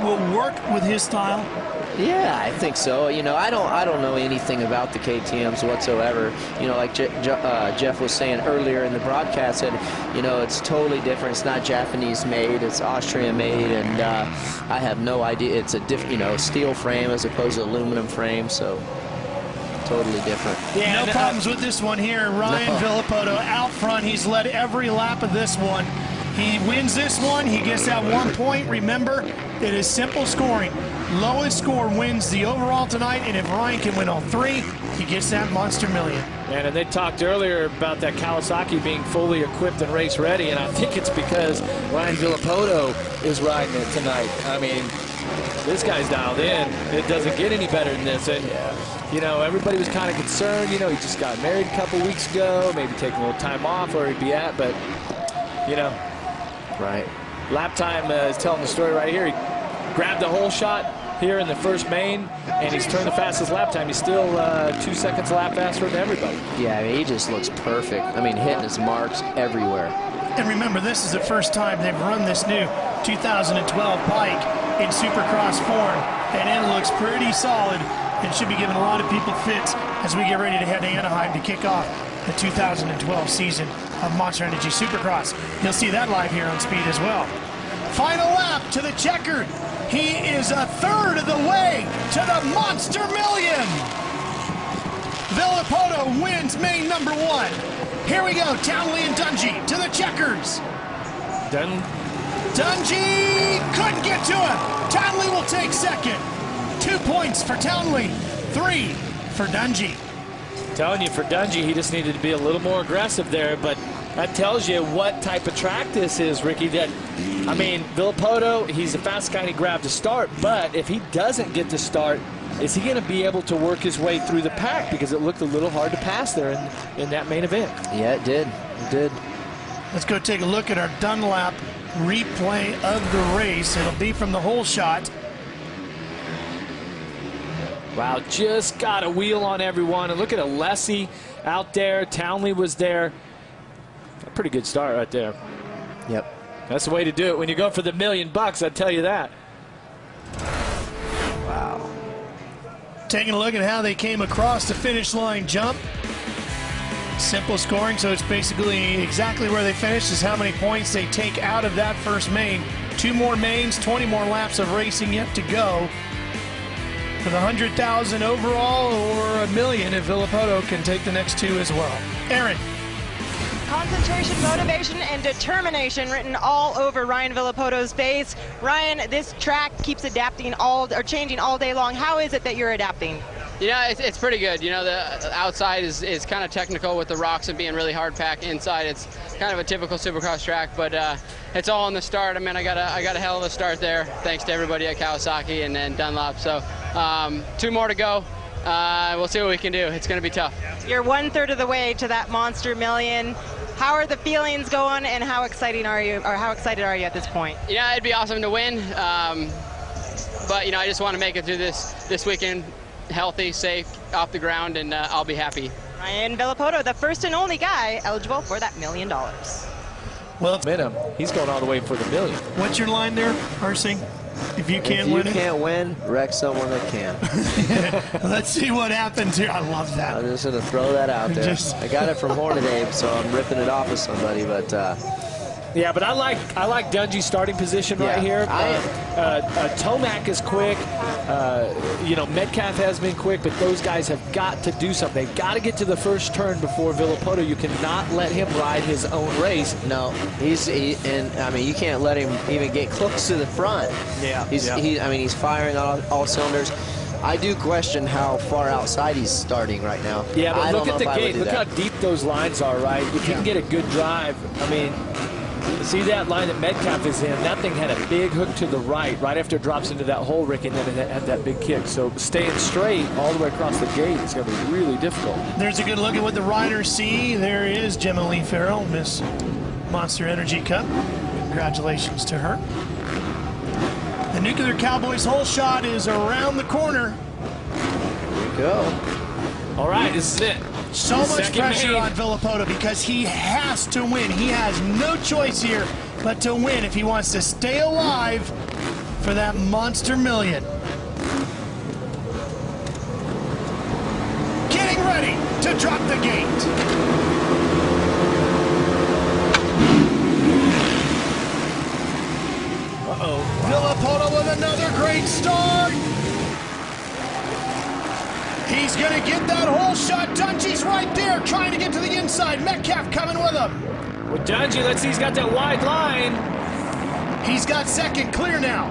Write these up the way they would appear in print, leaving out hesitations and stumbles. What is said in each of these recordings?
will work with his style? Yeah, I think so. You know, I don't know anything about the KTMs whatsoever. You know, like Jeff was saying earlier in the broadcast, that you know it's totally different. It's not Japanese made; it's Austrian made, and I have no idea. It's a steel frame as opposed to aluminum frame, so totally different. Yeah, no problems with this one here. Ryan Villopoto out front. He's led every lap of this one. He wins this one. He gets that 1 point. Remember, it is simple scoring. Lowest score wins the overall tonight, and if Ryan can win all three, he gets that Monster Million. And they talked earlier about that Kawasaki being fully equipped and race ready, and I think it's because Ryan Villopoto is riding it tonight. I mean, this guy's dialed in. It doesn't get any better than this. And, you know, everybody was kind of concerned. You know, he just got married a couple weeks ago, maybe taking a little time off where he'd be at, but, you know. Right. Lap time is telling the story right here. He grabbed the whole shot here in the first main, and he's turned the fastest lap time. He's still 2 seconds a lap faster than everybody. Yeah, I mean, he just looks perfect. I mean, hitting his marks everywhere. And remember, this is the first time they've run this new 2012 bike in Supercross form, and it looks pretty solid and should be giving a lot of people fits as we get ready to head to Anaheim to kick off the 2012 season of Monster Energy Supercross. You'll see that live here on Speed as well. Final lap to the checkered. He is a third of the way to the Monster Million. Villopoto wins main number one. Here we go, Townley and Dungey to the checkers. Dungey couldn't get to him. Townley will take second. 2 points for Townley, 3 for Dungey. Telling you, for Dungey, he just needed to be a little more aggressive there, but that tells you what type of track this is, Ricky. That, I mean, Villopoto, he's the fastest guy, he grabbed to start, but if he doesn't get to start, is he going to be able to work his way through the pack? Because it looked a little hard to pass there in that main event. Yeah, it did. It did. Let's go take a look at our Dunlap replay of the race. It'll be from the whole shot. Wow, just got a wheel on everyone. And look at Alessi out there. Townley was there. A pretty good start right there. Yep. That's the way to do it when you go for the $1 million, I'd tell you that. Wow. Taking a look at how they came across the finish line jump. Simple scoring, so it's basically exactly where they finished is how many points they take out of that first main. 2 more mains, 20 more laps of racing yet to go. For the 100,000 overall or $1 million if Villopoto can take the next 2 as well. Aaron. Concentration, motivation, and determination written all over Ryan Villopoto's face. Ryan, this track keeps adapting changing all day long. How is it that you're adapting? Yeah, it's pretty good. You know, the outside is kind of technical with the rocks and being really hard packed. Inside, it's kind of a typical Supercross track, but it's all in the start. I mean, I got a hell of a start there, thanks to everybody at Kawasaki and then Dunlop. So 2 more to go. We'll see what we can do. It's going to be tough. You're 1/3 of the way to that Monster Million. How are the feelings going, and how excited are you at this point? Yeah, it'd be awesome to win, but you know, I just want to make it through this weekend healthy, safe, off the ground, and I'll be happy. Ryan Villopoto, the first and only guy eligible for that $1 million. Well, he's going all the way for the $1 million. What's your line there, RC? If you can't win it? If you can't win, wreck someone that can. Let's see what happens here. I love that. I'm just going to throw that out there. I got it from Hornet Abe, so I'm ripping it off of somebody, but... Yeah, but I like Dungey's starting position right here. Tomac is quick. You know, Metcalf has been quick, but those guys have got to do something. They've got to get to the first turn before Villopoto. You cannot let him ride his own race. No, and I mean, you can't let him even get close to the front. Yeah. I mean, he's firing on all cylinders. I do question how far outside he's starting right now. Yeah, but look at the gate. Look how deep those lines are, right? If you can get a good drive, I mean, see that line that Metcalf is in? That thing had a big hook to the right after it drops into that hole, Rick, and then it had that big kick. So staying straight all the way across the gate is going to be really difficult. There's a good look at what the riders see. There is Gemma Lee Farrell, Miss Monster Energy Cup. Congratulations to her. The Nuclear Cowboys hole shot is around the corner. Here we go. All right, this is it. So much pressure on Villopoto because he has to win. He has no choice here but to win if he wants to stay alive for that monster million. Getting ready to drop the gate. Villopoto with another great start. He's going to get that hole shot. Dungey's right there trying to get to the inside. Metcalf coming with him. Well, Dungey, let's see, he's got that wide line. He's got second clear now.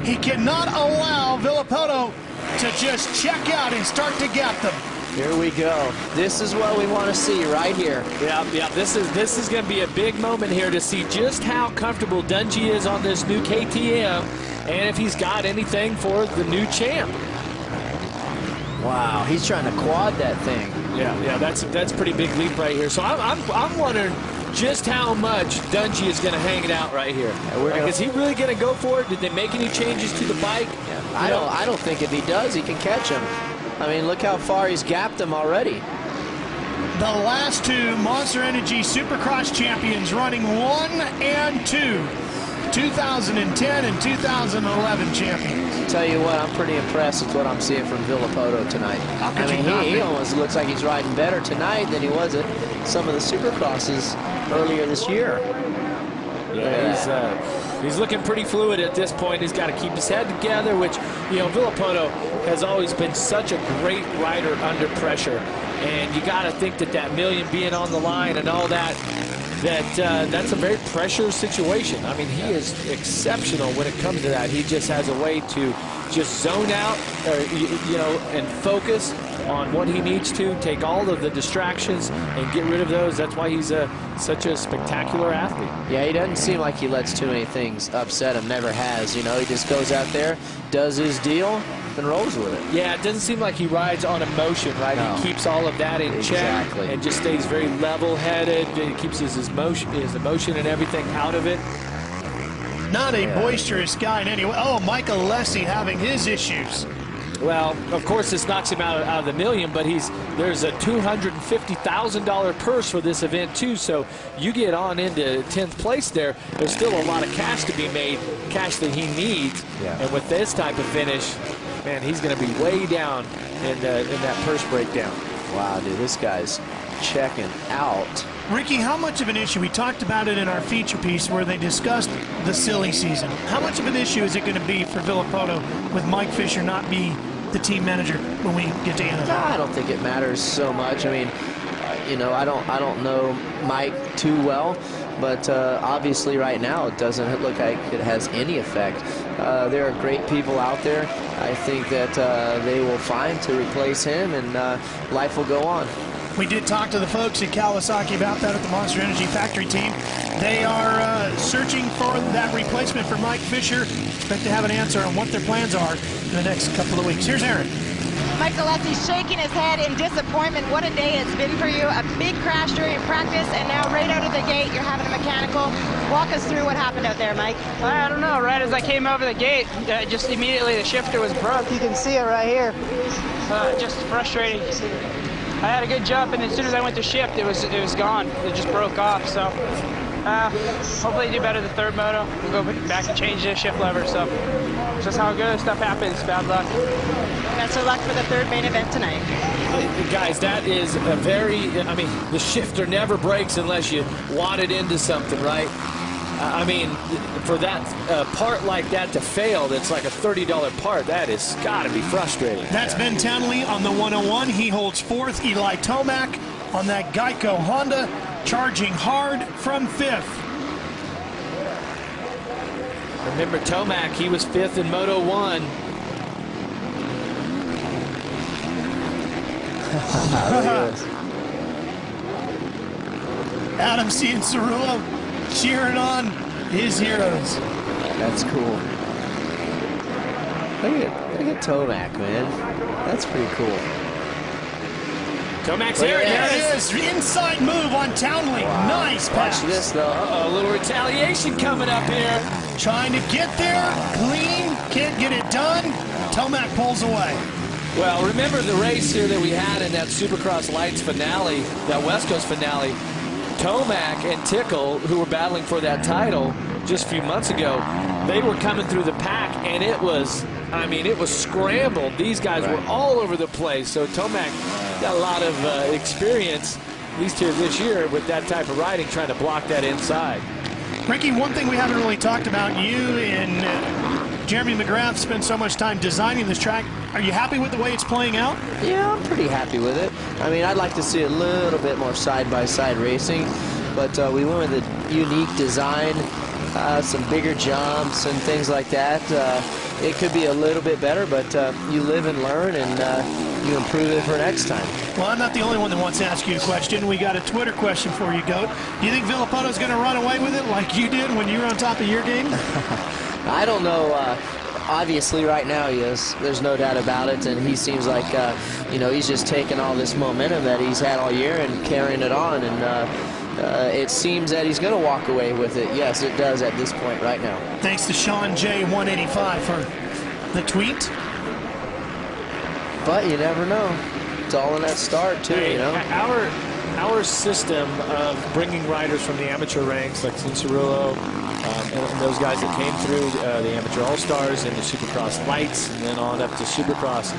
He cannot allow Villopoto to just check out and start to gap them. Here we go. This is what we want to see right here. Yeah. This is going to be a big moment here to see just how comfortable Dungey is on this new KTM, and if he's got anything for the new champ. Wow, he's trying to quad that thing. Yeah, that's a pretty big leap right here. So I'm wondering just how much Dungey is going to hang it out right here. Yeah, is he really going to go for it? Did they make any changes to the bike? Yeah, I don't think if he does, he can catch him. I mean, look how far he's gapped him already. The last two Monster Energy Supercross champions running 1 and 2. 2010 and 2011 champions. Tell you what, I'm pretty impressed with what I'm seeing from Villopoto tonight. I mean, he almost looks like he's riding better tonight than he was at some of the Supercrosses earlier this year. Yeah, he's looking pretty fluid at this point. He's got to keep his head together, which, you know, Villopoto has always been such a great rider under pressure. And you got to think that million being on the line and all that, that's a very pressure situation. I mean, he is exceptional when it comes to that. He just has a way to just zone out, and focus on what he needs to, take all of the distractions and get rid of those. That's why he's such a spectacular athlete. Yeah, he doesn't seem like he lets too many things upset him, never has. You know, he just goes out there, does his deal, and rolls with it. Yeah, it doesn't seem like he rides on emotion, right? No. He keeps all of that in check and just stays very level-headed. He keeps his emotion and everything out of it. Not a boisterous guy in any way. Oh, Michael Alessi having his issues. Well, of course, this knocks him out of the million, but there's a $250,000 purse for this event, too. So you get on into 10th place there. There's still a lot of cash to be made, cash that he needs. Yeah. And with this type of finish, man, he's going to be way down in that purse breakdown. Wow, dude, this guy's checking out. Ricky, how much of an issue, we talked about it in our feature piece where they discussed the silly season. How much of an issue is it going to be for Villopoto with Mike Fisher not be the team manager when we get to Anaheim? No, I don't think it matters so much. I mean, I don't know Mike too well, but obviously right now it doesn't look like it has any effect. There are great people out there. I think that they will find to replace him, and life will go on. We did talk to the folks at Kawasaki about that at the Monster Energy Factory team. They are searching for that replacement for Mike Fisher. Expect to have an answer on what their plans are in the next couple of weeks. Here's Aaron. Mike Alessi shaking his head in disappointment. What a day it's been for you. A big crash during practice, and now right out of the gate, you're having a mechanical. Walk us through what happened out there, Mike. I don't know. Right as I came over the gate, just immediately the shifter was broke. You can see it right here. Just frustrating. I had a good jump, and as soon as I went to shift, it was gone. It just broke off. So hopefully do better the third moto. We'll go back and change the shift lever. So it's just how good stuff happens. Bad luck. Best of luck for the third main event tonight. Guys, that is a very, the shifter never breaks unless you wad it into something, right? I mean, for that part like that to fail, that's like a $30 part, that has got to be frustrating. That's Ben Townley on the 101. He holds fourth. Eli Tomac on that Geico Honda, charging hard from fifth. Remember Tomac, he was fifth in Moto 1. Adam Cianciarulo cheering on his heroes. That's cool. Look at Tomac, man. That's pretty cool. Tomac's here. There it is. Inside move on Townley. Wow. Nice pass. Watch this, though. A little retaliation coming up here. Trying to get there. Clean. Can't get it done. Tomac pulls away. Well, remember the race here that we had in that Supercross Lights finale, that West Coast finale. Tomac and Tickle, who were battling for that title just a few months ago, they were coming through the pack and it was, I mean, it was scrambled. These guys were all over the place. So Tomac got a lot of experience, at least here this year, with that type of riding, trying to block that inside. Ricky, one thing we haven't really talked about, you and Jeremy McGrath spent so much time designing this track. Are you happy with the way it's playing out? Yeah, I'm pretty happy with it. I mean, I'd like to see a little bit more side-by-side racing, but we went with a unique design, some bigger jumps and things like that. It could be a little bit better, but you live and learn, and you improve it for next time. Well, I'm not the only one that wants to ask you a question. We got a Twitter question for you, Goat. Do you think Villopoto's going to run away with it like you did when you were on top of your game? I don't know. Obviously, right now he is. There's no doubt about it, and he seems like, you know, he's just taking all this momentum that he's had all year and carrying it on, and it seems that he's going to walk away with it. Yes, it does at this point right now. Thanks to Sean J185 for the tweet. But you never know. It's all in that start, too, you know. Our system of bringing riders from the amateur ranks, like Cianciarulo, and those guys that came through the Amateur All-Stars and the Supercross Lights, and then on up to Supercross,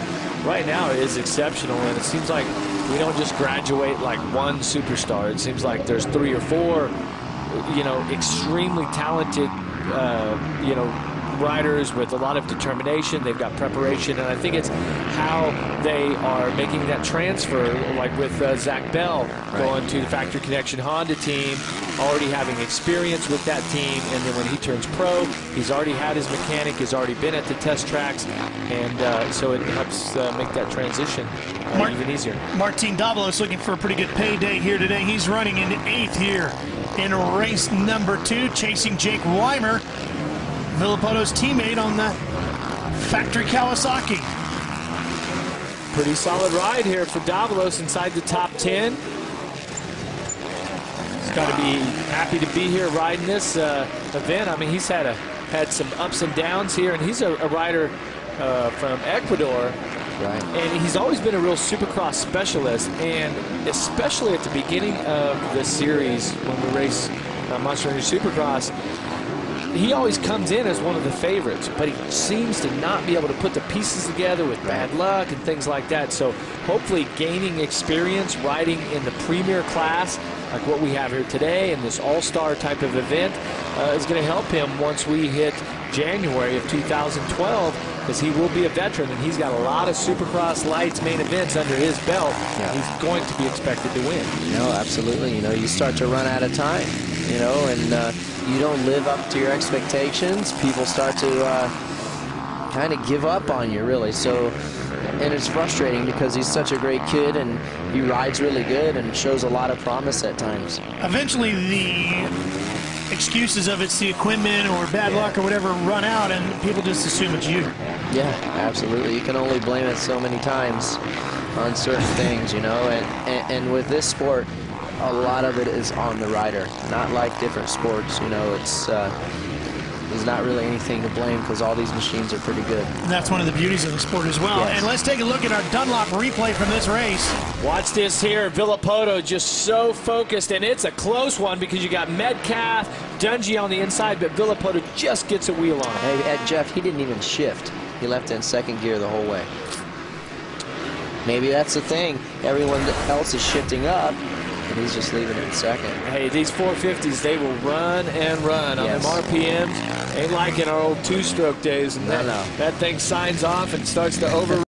right now is exceptional. And it seems like we don't just graduate like one superstar. It seems like there's 3 or 4, you know, extremely talented, you know, riders with a lot of determination. They've got preparation, and I think it's how they are making that transfer, like with Zach Bell going to the Factory Connection Honda team, already having experience with that team, and then when he turns pro, he's already had his mechanic, he's already been at the test tracks, and so it helps make that transition even easier. Martin Davalos looking for a pretty good payday here today. He's running in 8th here in race number 2, chasing Jake Weimer, Villopoto's teammate on the Factory Kawasaki. Pretty solid ride here for Davalos inside the top 10. He's got to be happy to be here riding this event. I mean, he's had some ups and downs here, and he's a rider from Ecuador. Right. And he's always been a real Supercross specialist, and especially at the beginning of the series when we race Monster Energy Supercross, he always comes in as one of the favorites, but he seems to not be able to put the pieces together with bad luck and things like that. So hopefully gaining experience riding in the premier class, like what we have here today in this all-star type of event, is going to help him once we hit January of 2012, because he will be a veteran, and he's got a lot of Supercross Lights main events under his belt. Yeah. He's going to be expected to win. No, absolutely. You know, you start to run out of time, you know, and you don't live up to your expectations. People start to kind of give up on you, really. So, and it's frustrating because he's such a great kid, and he rides really good and shows a lot of promise at times. Eventually, the excuses of it's the equipment or bad luck or whatever run out, and people just assume it's you. Yeah, absolutely. You can only blame it so many times on certain things, you know, and with this sport, a lot of it is on the rider, not like different sports, you know. It's there's not really anything to blame because all these machines are pretty good. And that's one of the beauties of the sport as well. Yes. And let's take a look at our Dunlop replay from this race. Watch this here. Villopoto just so focused, and it's a close one because you got Metcalf, Dungey on the inside, but Villopoto just gets a wheel on. Hey, Jeff, he didn't even shift. He left in second gear the whole way. Maybe that's the thing. Everyone else is shifting up, and he's just leaving it in second. Hey, these 450s, they will run and run. Yes. On them RPMs. Ain't like in our old two-stroke days. And no. That thing signs off and starts to over.